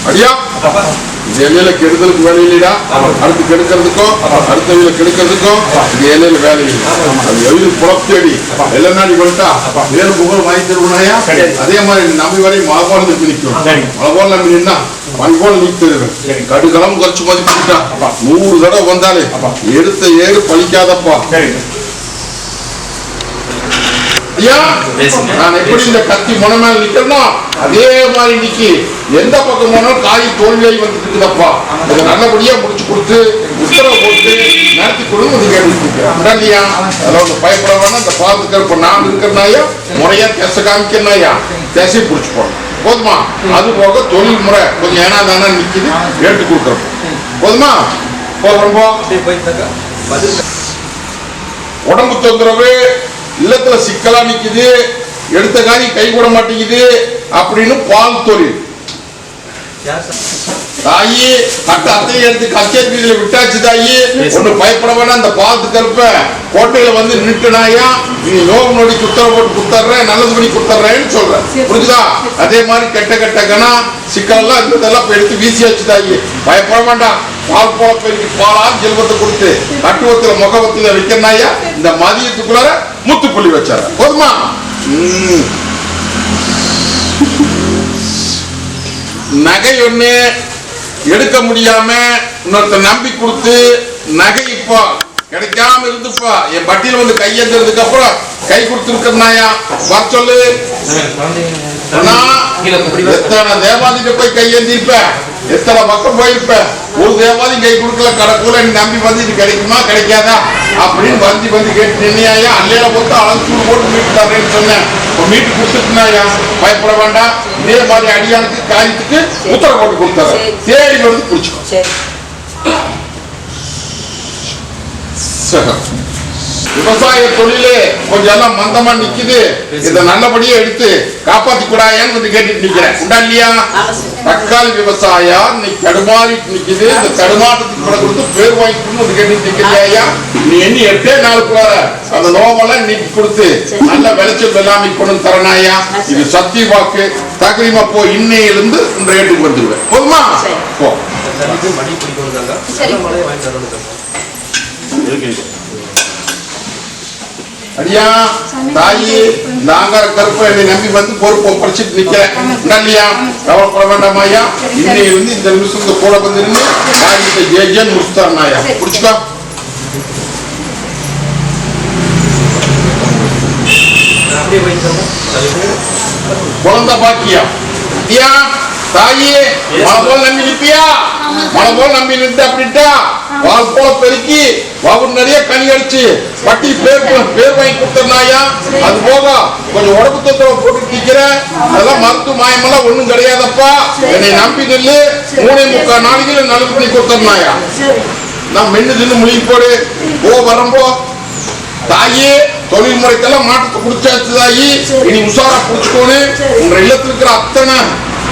அடியா இலையில கெடுதலுக்கு வேலை இல்லையா? அடுத்து கெடுக்கிறதுக்கும் அடுத்த கெடுக்கிறதுக்கும் இந்த இலையில வேலை இல்லை. அது எழுதி புறத்தேடி எல்லாம் நாடி கொண்டா வேறு புகழ் வாங்கி தருவனாயா. அதே மாதிரி நம்பி வரை மழை போல நிற்க நிற்கும். மழை போல நம்பி நின்னா மண் போல நீக்க தருவேன். கடுகளம் குறைச்சு மதிப்பிட்டா 100 தடவை வந்தாலே எடுத்த ஏடு பழிக்காதப்பா. நான் எப்படி இந்த கத்தி முனை மேல நிக்கிறோம் அதே மாதிரி இன்னைக்கு எந்த பக்கம் போனாலும் காய் தோல்வியாகி வந்துட்டு இருக்குதப்பா. அதை நல்லபடியா முடிச்சு கொடுத்து உத்தரவு போட்டு நடத்தி கொடுங்க கேட்டு இல்லையா? அதோட பயப்பட வேணாம். இந்த பாதுகாப்பு இப்ப நான் இருக்கிறனாயா முறையா கெச காமிக்கிறனாயா கெசை பிடிச்சு போடணும் போதுமா? அது போக தொழில் முறை கொஞ்சம் ஏனா தானே நிக்குது எடுத்து கொடுக்குறோம் போதுமா? ரொம்ப உடம்பு தொந்தரவு இல்லத்துல சிக்கலா நிக்குது எடுத்த காரியம் கை கூட மாட்டேங்குது அப்படின்னு பால் தொழில் தாயி கட்ட அத்தையை எடுத்து கச்சேரியில விட்டாச்சு தாயி ஒண்ணு பயப்பட வேணாம். அந்த பாலத்து கருப்ப கோட்டையில வந்து நின்றுனாயா நீ யோகம் நோடி குத்தர போட்டு குத்தர்றேன் நல்லது பண்ணி குத்தர்றேன்னு சொல்றேன் புரிஞ்சுதா? அதே மாதிரி கெட்ட கெட்ட கணா சிக்கலெல்லாம் இருந்ததெல்லாம் எடுத்து வீசியாச்சு தாயி பயப்பட வேண்டாம். பால் போல பெருக்கி பாலா ஜெல்வத்தை கொடுத்து கட்டுவத்துல முகவத்துல வைக்கிறனாயா இந்த மதியத்துக்குள்ளார முத்துப்புள்ளி வச்சாரு போதுமா? நகை ஒண்ணு எடுக்க முடியாம இன்னொருத்த நம்பி கொடுத்து நகை இப்போ கிடைக்காம இருந்துப்பா என் பட்டியல வந்து கையெழுந்ததுக்கு அப்புறம் கை கொடுத்துருக்கனாயா வர சொல்லு. எத்தனை தேவாதிட்ட போய் கையேந்திருப்ப எத்தனை பக்கம் போயிருப்ப ஒரு தேவாதி கை கொடுக்கல கடற்கூல நீ நம்பி வந்து இது கிடைக்குமா கிடைக்காதா அப்படின்னு வந்து கேட்டு நின்னையா அல்லையில போட்டு அளந்து போட்டு மீட்டு தரேன்னு சொன்னேன். மீட்டு கொடுத்துட்டுனாயா பயப்பட வேண்டாம். இதே மாதிரி அடியானுக்கு காரியத்துக்கு உத்தரவு போட்டு கொடுத்தாரு தேடி வந்து பிடிச்சிக்கோ. விவசாய தொழிலே கொஞ்சம் எல்லாம் மந்தமா நிக்குது. இதை நல்லபடியா எடுத்து காப்பாத்தி கூடாயான்னு வந்து கேட்டுட்டு நிக்கிறேன் உண்டா இல்லையா? தக்காளி விவசாயம் இன்னைக்கு தடுமாறி நிக்குது. இந்த தடுமாற்றத்துக்கு பிறகு கொடுத்து பேர் வாங்கிக்கணும்னு வந்து கேட்டுட்டு நிக்கிறியா? நீ எண்ணி 8 நாளுக்குள்ளார அந்த நோவெல்லாம் நீக்கி கொடுத்து நல்ல விளைச்சல் வெள்ளாமை கொண்டு தரனாயா. இது சத்திய வாக்கு தகரிமா போ இன்னையிலிருந்து இந்த ரேட்டுக்கு வந்துடுவேன் போதுமா? போ அடியா தாயி நாங்க கருப்பை என்னை நம்பி வந்து பொறுப்பு படிச்சுட்டு நிக்கிறேன் இல்லையா? கவலைப்பட வேண்டாமாயா. இன்னையிலிருந்து இந்த நிமிஷம் இந்த கூட வந்து நின்று காரியத்தை ஜெயன் முடிச்சுட்டாருனாயா புடிச்சுக்கோ. குழந்தை பாக்கியா ஐயா தாயே மழை போல் நம்பி நிற்பியா? மழை போல் நம்பி நின்று அப்படின்ட்டா வால் போல பெருக்கி வாவு நிறைய கனி அடிச்சு பட்டி பேர் வாங்கி கொடுத்தனாயா. அது போக கொஞ்சம் உடம்பு தொந்தரவு போட்டு நிக்கிறேன். அதெல்லாம் மருத்துவ மாயமெல்லாம் ஒண்ணும் கிடையாதப்பா. என்னை நம்பி நில்லு 3.25 நாளைக்குள்ள நல்லது பண்ணி கொடுத்தனாயா. நான் மென்னு தின்னு முழுகி போடு வரம்போ தாயே தொழில் முறைக்கெல்லாம் மாற்றத்தை குடிச்சாச்சு தாயி. இனி உஷாரா குடிச்சுக்கோன்னு உங்க இல்லத்துல இருக்கிற அத்தனை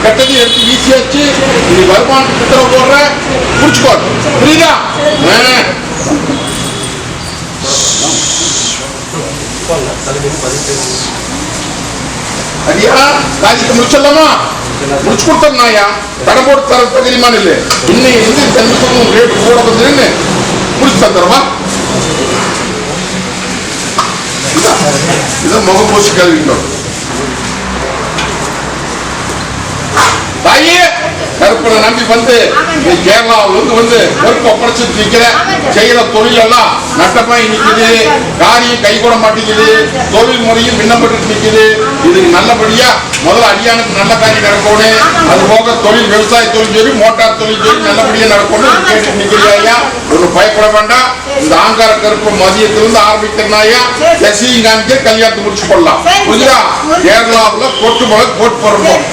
கட்டதை எடுத்து வீசியாச்சு. நீ வருமானத்துக்கு உத்தரவு போடுற குடிச்சுக்கோ புரியுதா? அடியா காரியத்தை முடிச்சிடலாமா? முடிச்சு கொடுத்தா தடை போட்டு தர தெரியுமா? இல்லை இன்னைக்கு வந்து ரேட்டு போட வந்து முடிச்சு தந்துடுறமா? இது முகப்பூசி கல்விக்கணும். தாயே கருப்பனை நம்பி வந்து கேரளாவிலிருந்து வந்து பொறுப்பு ஒப்படைச்சிட்டு நிக்கிற செய்யற தொழில் எல்லாம் நட்டமாய் நிக்குது. காரியம் கை கூட மாட்டேங்குது. தொழில் முறையும் பின்னப்பட்டு நிக்குது. இது நல்லபடியா முதல்ல அடியானுக்கு நல்ல காரியம் நடக்கணும். அது போக தொழில் விவசாய தொழில் சரி மோட்டார் தொழில் சரி நல்லபடியா நடக்கணும் கேட்டு நிக்கிறியா. ஒன்னும் பயப்பட வேண்டாம். இந்த ஆங்கார கருப்பு மதியத்திலிருந்து ஆரம்பிக்கிறனாயா எஸ்ஐயும் காமிக்க கல்யாணத்தை முடிச்சு கொள்ளலாம். புரியுதா? கேரளாவில் கொட்டு போல போட்டு போறோம்.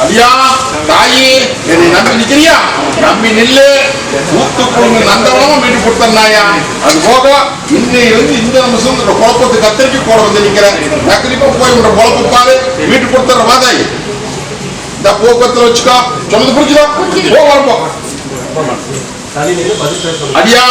ஐயா தாயி என்னை நம்பி நிக்கிறியா? நம்பி நில்லு. ஊத்துக்குழுங்க நந்தவனமா மீட்டு கொடுத்தா அது போக இன்னையிலிருந்து இந்த நிமிஷம் குழப்பத்து கத்திரிக்கு கூட வந்து நிக்கிறேன். நக்கரிப்பா போய் உங்க குழப்ப பாரு மீட்டு கொடுத்துற வாதாயி. இந்த போக்குவரத்துல வச்சுக்கோ. சொன்னது புரிஞ்சுதோ? போ வரப்போ. அடியா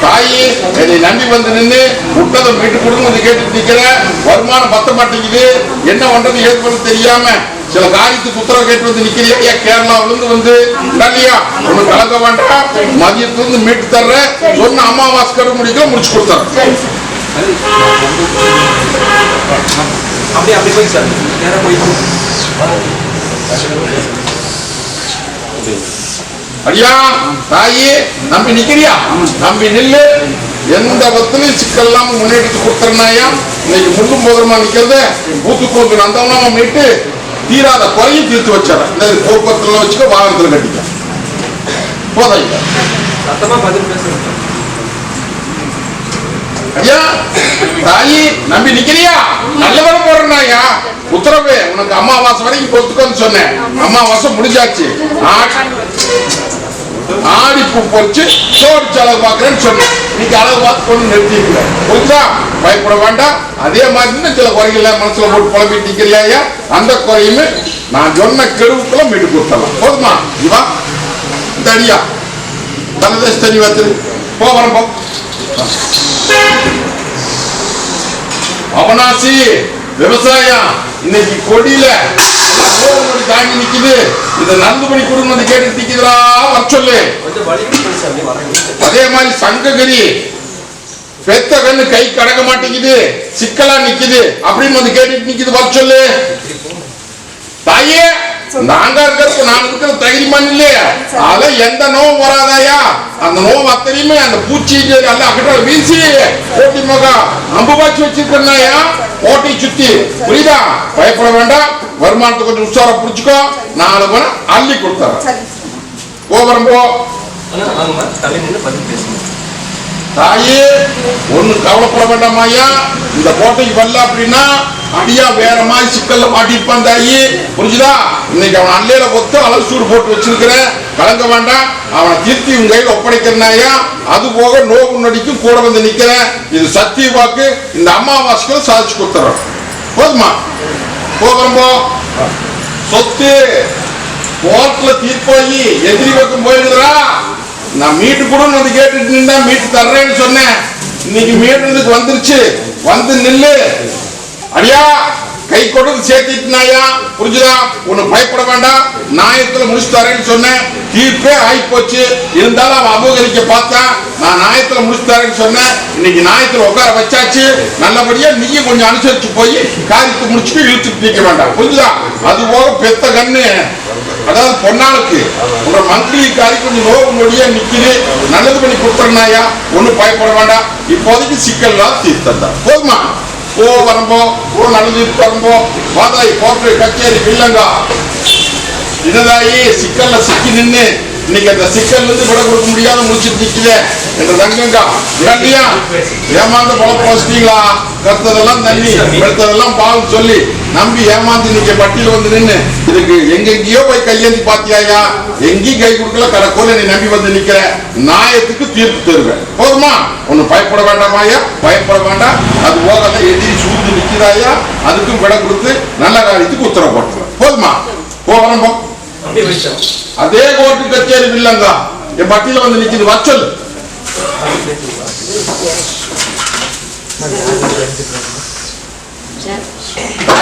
தாயி என்னை நம்பி வந்து நின்று விட்டதை மீட்டு கொடுங்க கேட்டு நிக்கிற. வருமானம் பத்த மாட்டேங்குது. என்ன பண்றது ஏது பண்ண தெரியாம சில காரியத்துக்கு உத்தரவு கேட்டு வந்து நிக்கிறியா? கேரளாவிலிருந்து வந்து இல்லையா ஒண்ணு கலக்க வேண்டாம். மதியத்திலிருந்து மீட்டு தர்ற சொன்ன அமாவாசை கடு முடிக்கல முடிச்சு கொடுத்துறேன். அடியா தாயி நம்பி நிக்கிறியா? நம்பி நில்லு. எந்த விதத்திலையும் சிக்கல் இல்லாம முன்னெடுத்து கொடுத்துறனாயா. இன்னைக்கு முள்ளும் போதமா நிக்கிறது ஊத்துக்கோங்க நந்தவனமா மீட்டு தீராத குறையும் தீர்த்து வச்சார. இந்த போக்குவரத்துல வச்சுக்க வாகனத்துல கட்டிக்க போதையா. ஐயா தாயி நம்பி நிக்கிறியா? நல்லவர போறனாயா உத்தரவு உனக்கு அமாவாசை வரைக்கும் கொடுத்துக்கோன்னு சொன்னேன். அமாவாசை முடிஞ்சாச்சு. ஆடிப்பு போச்சு சோடிச்சு அளவு பாக்குறேன்னு சொன்னேன். நீங்க அளவு பார்த்து கொண்டு நிறுத்திக்கல. புரிஞ்சா? பயப்பட வேண்டாம். அதே மாதிரி இன்னும் சில குறைகள் மனசுல போட்டு புலம்பிட்டு நிக்கிறியா? அந்த குறையுமே நான் சொன்ன கெடுவுக்குள்ள மீட்டு கொடுத்தலாம். போதுமா? இவா இந்த அடியா தனதேச தனி வச்சு போ வரப்போ. அவனாசி விவசாயம் இன்னைக்கு கொடியில தாங்கி நிக்குது. இதை நந்து பண்ணி கொடுங்க கேட்டு நிக்குதுடா வர சொல்லு. அதே மாதிரி சங்ககிரி பெத்த கண்ணு கை கடக்க மாட்டேங்குது சிக்கலா நிக்குது அப்படின்னு வந்து கேட்டுட்டு நிக்குது வர சொல்லு. தாயே நாங்க இருக்கிறது நான் இருக்கிற தைரியமான இல்லையா? அத எந்த நோவும் வராதாயா? அந்த நோவு அத்தனையுமே அந்த பூச்சி எல்லாம் அகற்ற வீசி ஓட்டி மகா அம்பு பாய்ச்சி வச்சிருக்கா ஓட்டி சுத்தி. புரியுதா? பயப்பட வேண்டாம். வருமானத்தை கொஞ்சம் உற்சாரம் புடிச்சுக்கோ. நாலு மணி அள்ளி கொடுத்தார கோபுரம் போ. தாயே ஒண்ணு கவலைப்பட வேண்டாமாயா. இந்த கோட்டைக்கு வரல அப்படின்னா அடியா வேற மாதிரி சிக்கல்ல மாட்டிருப்பான் தாயி. புரிஞ்சுதா? இன்னைக்கு அவன் அல்லையில பொத்து அளவு சூடு போட்டு வச்சிருக்கிறேன். கலங்க வேண்டாம். அவனை திருத்தி உங்க கையில ஒப்படைக்கிறனாயா. அது போக நோவு நடிக்கும் கூட வந்து நிக்கிறேன். இது சத்திய வாக்கு. இந்த அமாவாசைகளை சாதிச்சு கொடுத்துறோம். போதுமா? போகிறோம் போ. சொத்து கோர்ட்ல தீர்ப்பாயி எதிரி பக்கம் போயிடுறா. நான் மீட்டு கூட வந்து கேட்டுட்டு நின்றா மீட்டு தர்றேன்னு சொன்னேன். இன்னைக்கு மீட்டுறதுக்கு வந்துருச்சு. வந்து நில்லு. அடியா கை கொண்டு சேர்த்திட்டுனாயா. புரிஞ்சுதா? ஒண்ணு பயப்பட வேண்டாம். நியாயத்துல முடிச்சு தரேன்னு சொன்னேன். தீர்ப்பே ஆகி போச்சு. இருந்தாலும் அவன் அபகரிக்க பார்த்தா நான் நியாயத்துல முடிச்சு தரேன்னு சொன்னேன். இன்னைக்கு நியாயத்துல உட்கார வச்சாச்சு. நல்லபடியா நீயும் கொஞ்சம் அனுசரிச்சு போய் காரியத்தை முடிச்சுட்டு இழுத்துட்டு நிக்க வேண்டாம். புரிஞ்சுதா? அது போக பெத்த கண்ணு அதாவது பொன்னாளுக்கு உங்க மந்திரி காரி கொஞ்சம் நோவு நொடியா நிக்குது. நல்லது பண்ணி கொடுத்துறனாயா. ஒன்னும் பயப்பட வேண்டாம். இப்போதைக்கு சிக்கல்லாம் தீர்த்தா போதுமா? போ வரம்போ போ. நல்லது வரம்போ வாதாயி கோட்டை கச்சேரி வில்லங்கா இதுதாயி சிக்கல்ல சிக்கி நின்று இன்னைக்கு அந்த சிக்கல்ல இருந்து விட கொடுக்க முடியாத முடிச்சுட்டு நிக்குது என்ற தங்கங்கா இல்லையா? ஏமாந்து பழப்ப வச்சிட்டீங்களா? கத்ததெல்லாம் தண்ணி எடுத்ததெல்லாம் பால் சொல்லி நம்பி ஏமாந்து இன்னைக்கு பட்டியல வந்து நின்று இதுக்கு எங்கெங்கயோ போய் கையேந்தி பாத்தியாயா? எங்கேயும் கை கொடுக்கல. கடற்கோல நீ நம்பி வந்து நிக்கிற. நியாயத்துக்கு தீர்ப்பு தருவேன். போதுமா? ஒண்ணு பயப்பட வேண்டாமாயா. பயப்பட வேண்டாம். அது போக எதிரி சூழ்ந்து நிக்கிறாயா. அதுக்கும் விட கொடுத்து நல்ல காரியத்துக்கு உத்தரவு போட்டுருவேன். போதுமா? போகிறோம் போ. அதே கோர்ட்டு கச்சேரி இல்லங்க என் பட்டியல வந்து நிக்குது வச்சல்.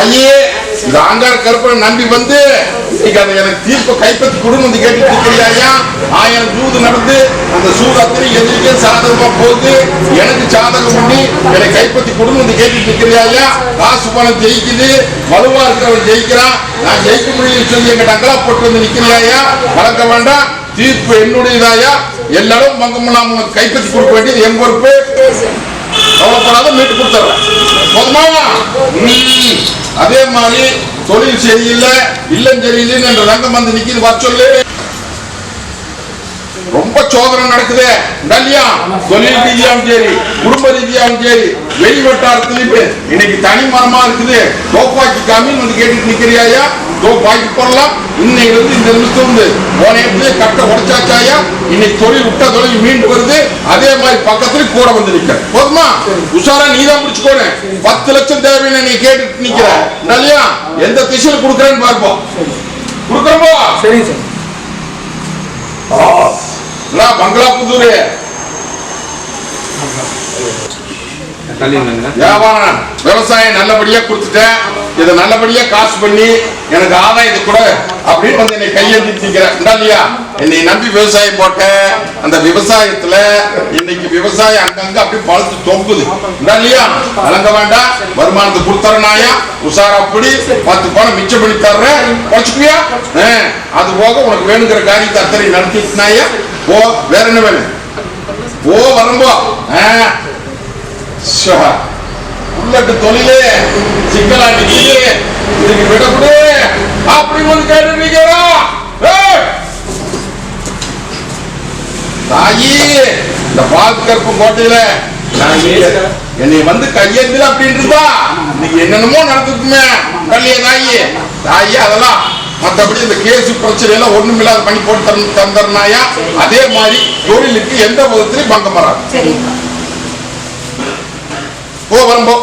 ஐயே இந்த ஆங்கார கருப்பை நம்பி வந்து எனக்கு தீர்ப்பு கைப்பற்றி கொடுங்க கேட்டு நிற்கிறியா? 1000 சூது நடந்து அந்த சூது அத்தனை எதிரிக்கே சாதகமா போகுது. எனக்கு சாதகம் பண்ணி என்னை கைப்பற்றி கொடுங்க கேட்டு நிற்கிறியா? காசு பணம் ஜெயிக்குது. வலுவா இருக்கிறவன் ஜெயிக்கிறான். நான் ஜெயிக்க முடியும் சொல்லி எங்க டங்களா போட்டு வந்து நிற்கிறியா? கலக்க வேண்டாம். தீர்ப்பு என்னுடையதாயா. எல்லாரும் மங்கமெல்லாம் கைப்பற்றி கொடுக்க வேண்டியது என் பொறுப்பு. கவலைப்படாத மீட்டு கொடுத்துறேன். போதுமா? அதே மாதிரி தொழில் சரியில்லை இல்லம் சரியில்லைன்னு என்ற ரங்கம் வந்து நிக்கிது வர சொல்லு. ரொம்ப சோதனை நடக்குது இல்லையா? தொழில் ரீதியாகவும் சரி, குடும்ப ரீதியாகவும் சரி, வெளி வட்டாரத்திலையும் இன்னைக்கு தனி மரமா இருக்குது. தோப்பாக்கி காமின்னு வந்து கேட்டுட்டு நிக்கிறியாயா? தோப்பாக்கி போடலாம். இன்னைக்கு இருந்து இந்த நிமிஷம் வந்து போன இடத்துல கட்ட உடைச்சாச்சாயா. இன்னைக்கு தொழில் விட்ட தொழில் மீண்டு வருது. அதே மாதிரி பக்கத்துல கூட வந்து நிக்க போதுமா? உஷாரா நீ தான் முடிச்சுக்கோனே. 10 லட்சம் தேவைன்னு நீ கேட்டுட்டு நிக்கிற இல்லையா? எந்த திசையில் கொடுக்குறேன்னு பார்ப்போம். கொடுக்குறப்போ சரி சார். பங்களா புதூர் வியாபாரம் விவசாயம் நல்லபடியா கொடுத்துட்டேன். இதை நல்லபடியா காசு பண்ணி எனக்கு ஆதாயத்தை கூட அப்படின்னு வந்து என்னை கையெழுத்திக்கிறேன் இல்லையா? என்னை நம்பி விவசாயம் போட்டேன். அந்த விவசாயத்துல இன்னைக்கு விவசாயம் அங்கங்க அப்படி பழுத்து தொங்குது இல்லையா? கலங்க வேண்டாம். வருமானத்தை கொடுத்தரனாயா உஷாரா அப்படி 10 பணம் மிச்சம் பண்ணி தர்றேன். குறைச்சுக்குவியா? அது போக உனக்கு வேணுங்கிற காரியத்தை அத்தனை நடத்தினாயா? போ, வேற என்ன வேணும்? போ வரம்போ உள்ளட்டு தொழிலே சிக்கலா நிக்குது. இதுக்கு விடக்கூடு அப்படி வந்து கேட்டுருக்கீங்களா? தாயி இந்த பால் கருப்பு கோட்டையில என்னை வந்து கையெழுத்துல அப்படின்றதா இன்னைக்கு என்னென்னமோ நடந்துக்குமே கல்லிய தாயி. தாயி அதெல்லாம் மற்றபடி இந்த கேசு பிரச்சனை எல்லாம் ஒண்ணும் இல்லாத பண்ணி போட்டு தந்தர்னாயா? அதே மாதிரி தொழிலுக்கு எந்த விதத்திலையும் பங்கம் வராது. போ வரம்போ.